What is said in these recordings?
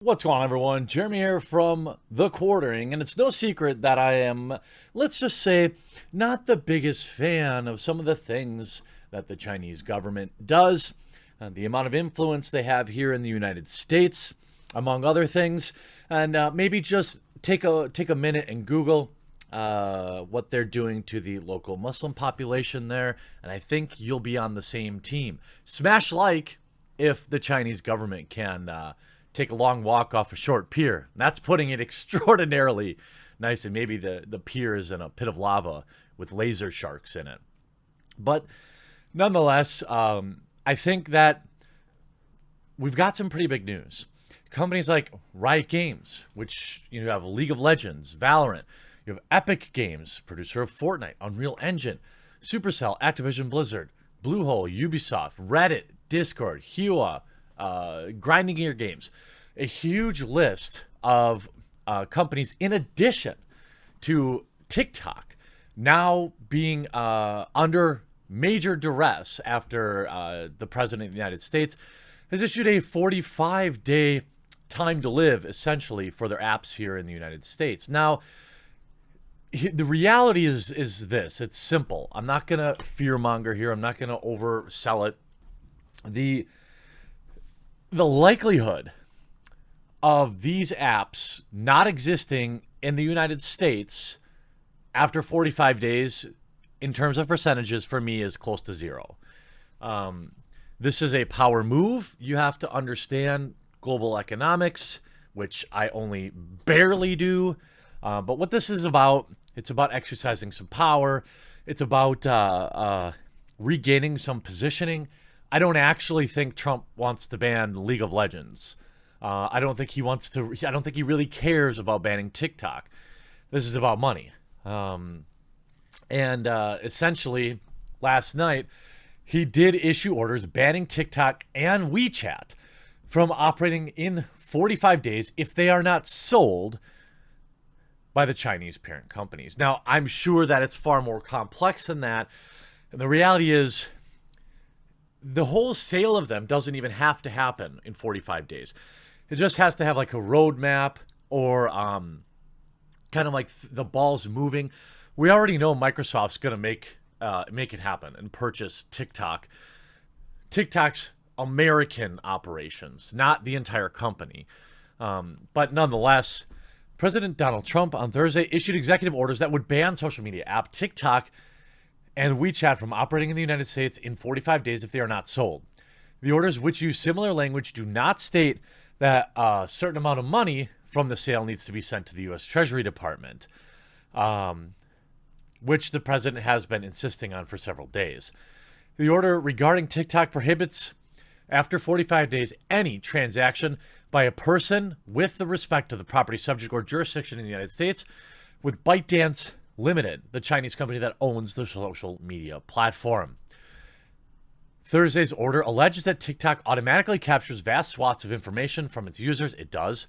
What's going on, everyone? Jeremy here from The Quartering, and it's no secret that I am, let's just say, not the biggest fan of some of the things that the Chinese government does, the amount of influence they have here in the United States, among other things, and maybe just take a minute and Google what they're doing to the local Muslim population there, and I think you'll be on the same team. Smash like if the Chinese government can take a long walk off a short pier. That's putting it extraordinarily nice, and maybe the pier is in a pit of lava with laser sharks in it. But nonetheless, I think that we've got some pretty big news. Companies like Riot Games, which you have League of Legends, Valorant, you have Epic Games, producer of Fortnite, Unreal Engine, Supercell, Activision Blizzard, Bluehole, Ubisoft, Reddit, Discord, Hua, Grinding Gear Games, a huge list of companies in addition to Tick-Tock now being under major duress after the president of the United States has issued a 45-day time to live, essentially, for their apps here in the United States. Now, the reality is this. It's simple. I'm not going to fearmonger here. I'm not going to oversell it. The likelihood of these apps not existing in the United States after 45 days in terms of percentages for me is close to zero. This is a power move. You have to understand global economics, which I only barely do. But what this is about, it's about exercising some power. It's about regaining some positioning. I don't actually think Trump wants to ban League of Legends. I don't think he wants to. I don't think he really cares about banning Tick-Tock. This is about money. Essentially, last night, he did issue orders banning Tick-Tock and Wechat from operating in 45 days if they are not sold by the Chinese parent companies. Now, I'm sure that it's far more complex than that. And the reality is, the whole sale of them doesn't even have to happen in 45 days. It just has to have like a roadmap or kind of like the ball's moving. We already know Microsoft's going to make it happen and purchase Tick-Tock. Tick-Tock's American operations, not the entire company. But nonetheless, President Donald Trump on Thursday issued executive orders that would ban social media app Tick-Tock and Wechat from operating in the United States in 45 days if they are not sold. The orders, which use similar language, do not state that a certain amount of money from the sale needs to be sent to the U.S. Treasury Department, which the president has been insisting on for several days. The order regarding Tick-Tock prohibits, after 45 days, any transaction by a person with the respect to the property subject or jurisdiction in the United States with ByteDance Limited, the Chinese company that owns the social media platform. Thursday's order alleges that Tick-Tock automatically captures vast swaths of information from its users. It does.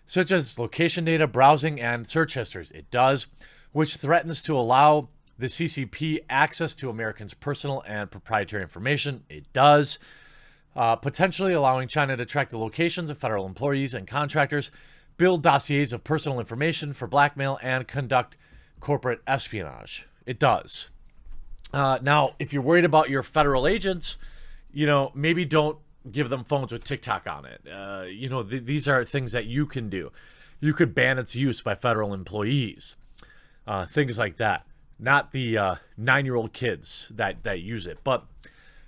Such as location data, browsing, and search histories. It does. Which threatens to allow the CCP access to Americans' personal and proprietary information. It does. Potentially allowing China to track the locations of federal employees and contractors, build dossiers of personal information for blackmail, and conduct corporate espionage. It does. Now, if you're worried about your federal agents, maybe don't give them phones with Tick-Tock on it. These are things that you can do. You could ban its use by federal employees, things like that. Not the 9-year-old kids that use it. But,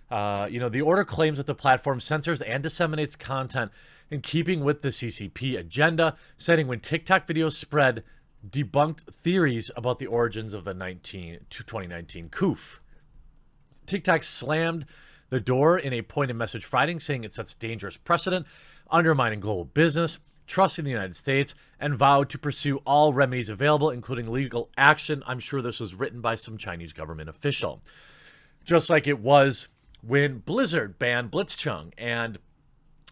the order claims that the platform censors and disseminates content in keeping with the CCP agenda, citing when Tick-Tock videos spread debunked theories about the origins of the 2019 coup. Tick-Tock slammed the door in a pointed message Friday, saying it sets dangerous precedent, undermining global business, trust in the United States, and vowed to pursue all remedies available, including legal action. I'm sure this was written by some Chinese government official. Just like it was when Blizzard banned Blitzchung and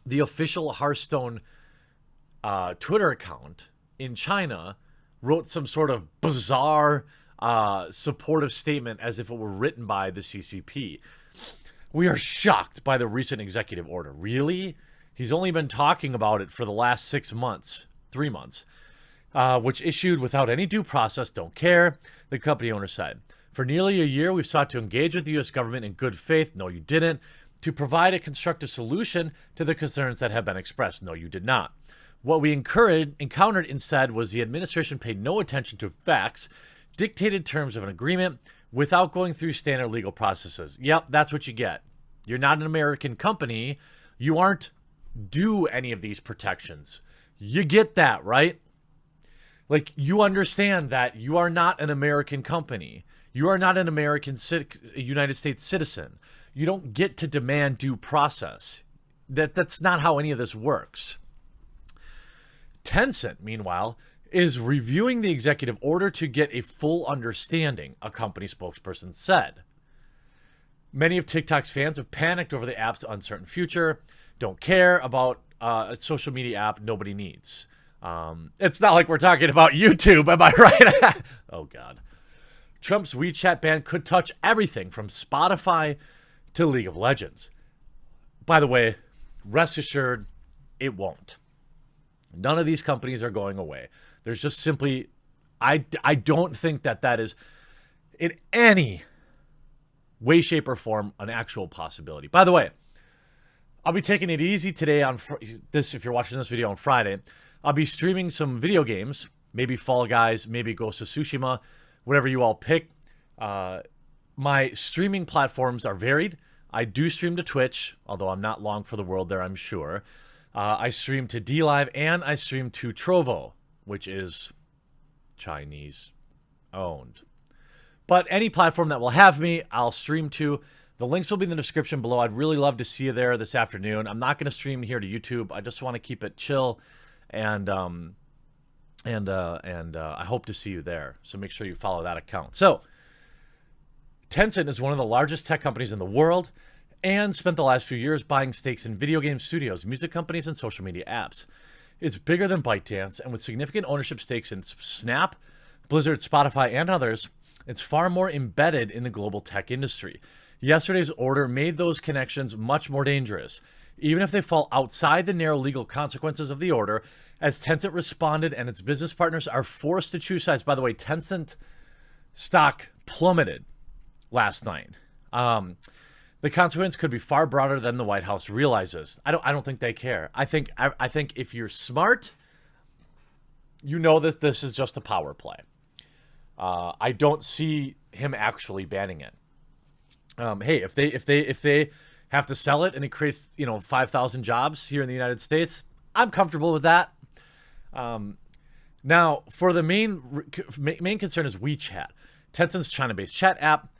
the official Hearthstone Twitter account in China wrote some sort of bizarre supportive statement as if it were written by the CCP. We are shocked by the recent executive order. Really? He's only been talking about it for the last 6 months, 3 months, which issued without any due process, don't care, the company owner said. For nearly a year, we've sought to engage with the U.S. government in good faith. No, you didn't. To provide a constructive solution to the concerns that have been expressed. No, you did not. What we encountered instead was the administration paid no attention to facts, dictated terms of an agreement without going through standard legal processes. Yep, that's what you get. You're not an American company. You aren't due any of these protections. You get that, right? Like, you understand that you are not an American company. You are not an American United States citizen. You don't get to demand due process. That's not how any of this works. Tencent, meanwhile, is reviewing the executive order to get a full understanding, a company spokesperson said. Many of TikTok's fans have panicked over the app's uncertain future, don't care about a social media app nobody needs. It's not like we're talking about YouTube, am I right? Oh, God. Trump's WeChat ban could touch everything from Spotify to League of Legends. By the way, rest assured, it won't. None of these companies are going away. There's just simply, I don't think that is in any way, shape, or form an actual possibility. By the way, I'll be taking it easy today on this. If you're watching this video on Friday, I'll be streaming some video games, maybe Fall Guys, maybe Ghost of Tsushima, whatever you all pick. My streaming platforms are varied. I do stream to Twitch, although I'm not long for the world there, I'm sure. I stream to DLive, and I stream to Trovo, which is Chinese owned. But any platform that will have me, I'll stream to. The links will be in the description below. I'd really love to see you there this afternoon. I'm not going to stream here to YouTube. I just want to keep it chill, and I hope to see you there. So make sure you follow that account. So Tencent is one of the largest tech companies in the world and spent the last few years buying stakes in video game studios, music companies, and social media apps. It's bigger than ByteDance, and with significant ownership stakes in Snap, Blizzard, Spotify, and others, it's far more embedded in the global tech industry. Yesterday's order made those connections much more dangerous, even if they fall outside the narrow legal consequences of the order, as Tencent responded and its business partners are forced to choose sides. By the way, Tencent stock plummeted last night. The consequence could be far broader than the White House realizes. I don't think they care. I think if you're smart, you know this is just a power play. I don't see him actually banning it. Hey, if they have to sell it and it creates 5,000 jobs here in the United States, I'm comfortable with that. Now, for the main concern is WeChat, Tencent's China-based chat app.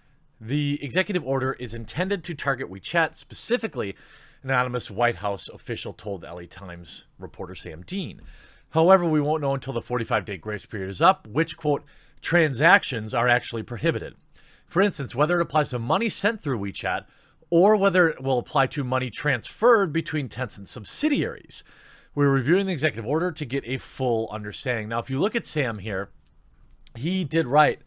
The executive order is intended to target WeChat specifically, an anonymous White House official told LA Times reporter Sam Dean. However, we won't know until the 45-day grace period is up, which, quote, transactions are actually prohibited. For instance, whether it applies to money sent through WeChat or whether it will apply to money transferred between Tencent subsidiaries. We're reviewing the executive order to get a full understanding. Now, if you look at Sam here, he did right.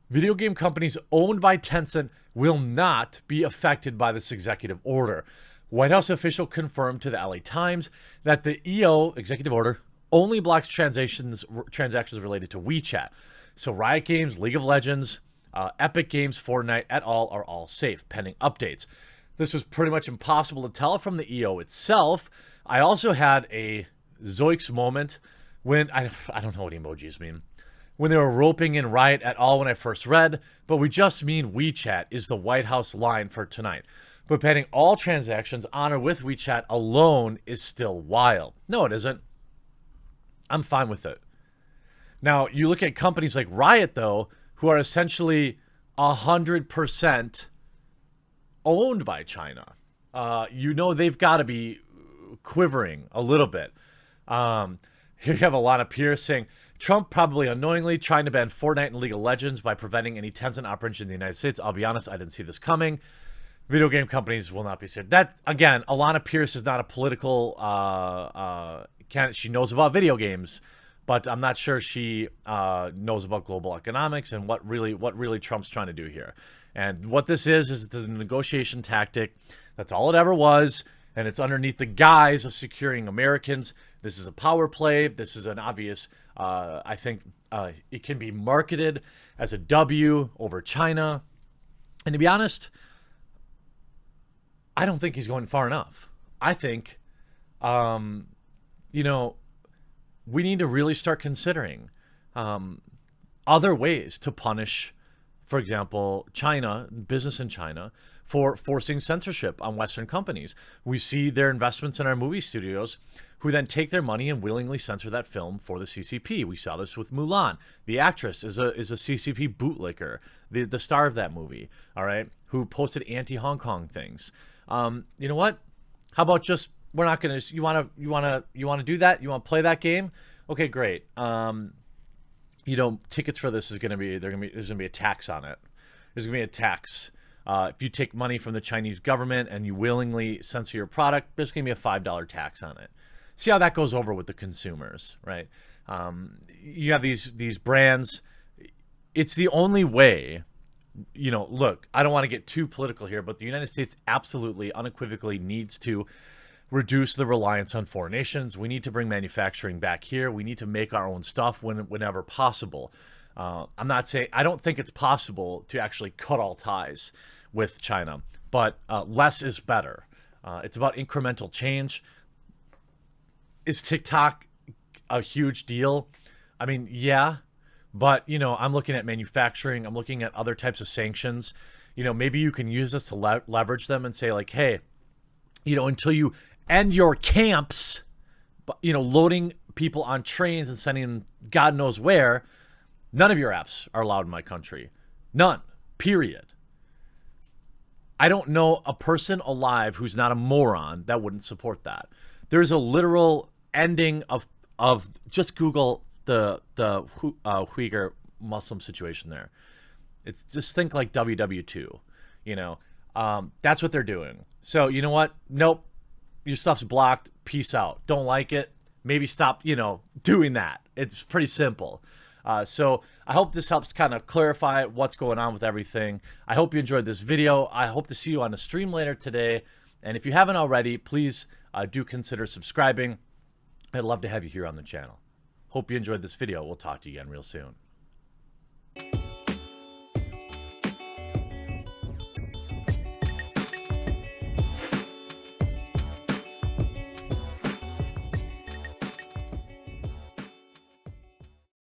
Video game companies owned by Tencent will not be affected by this executive order. White House official confirmed to the LA Times that the EO executive order only blocks transactions related to WeChat. So Riot Games, League of Legends, Epic Games, Fortnite, et al. Are all safe, pending updates. This was pretty much impossible to tell from the EO itself. I also had a Zoiks moment when, I don't know what emojis mean, when they were roping in Riot et al. When I first read, but we just mean WeChat is the White House line for tonight. But banning all transactions on or with WeChat alone is still wild. No, it isn't. I'm fine with it. Now, you look at companies like Riot, though, who are essentially 100% owned by China. They've got to be quivering a little bit. Here you have Alana Pierce saying, Trump probably unknowingly trying to ban Fortnite and League of Legends by preventing any Tencent operation in the United States. I'll be honest, I didn't see this coming. Video game companies will not be saved. That, again, Alana Pierce is not a political candidate. She knows about video games, but I'm not sure she knows about global economics and what really Trump's trying to do here. And what this is it's a negotiation tactic. That's all it ever was. and it's underneath the guise of securing Americans. This is a power play. This is an obvious, I think it can be marketed as a W over China. And to be honest, I don't think he's going far enough. I think, you know, we need to really start considering other ways to punish, for example, China, business in China, for forcing censorship on Western companies. We see their investments in our movie studios who then take their money and willingly censor that film for the CCP. We saw this with Mulan. The actress is a CCP bootlicker, the star of that movie, all right, who posted anti-Hong Kong things. You know what? How about just, we're not going to, you want to do that? You want to play that game? Okay, great. You know, tickets for this is going to be, there's going to be a tax on it. There's going to be a tax. If you take money from the Chinese government and you willingly censor your product, there's going to be a $5 tax on it. See how that goes over with the consumers, right? You have these brands. It's the only way, you know, look, I don't want to get too political here, but the United States absolutely, unequivocally needs to reduce the reliance on foreign nations. We need to bring manufacturing back here. We need to make our own stuff whenever possible. I'm not saying, I don't think it's possible to actually cut all ties with China, but less is better. It's about incremental change. Is TikTok a huge deal? I mean, yeah, but, you know, I'm looking at manufacturing. I'm looking at other types of sanctions. You know, maybe you can use this to leverage them and say like, hey, you know, until you end your camps, you know, loading people on trains and sending them God knows where, none of your apps are allowed in my country. None, period. I don't know a person alive who's not a moron that wouldn't support that. There's a literal ending of just Google the Uyghur Muslim situation there. It's just, think like WW2, you know. That's what they're doing. So you know what? Nope. Your stuff's blocked. Peace out. Don't like it. Maybe stop, you know, doing that. It's pretty simple. So I hope this helps kind of clarify what's going on with everything. I hope you enjoyed this video. I hope to see you on the stream later today. And if you haven't already, please do consider subscribing. I'd love to have you here on the channel. Hope you enjoyed this video. We'll talk to you again real soon.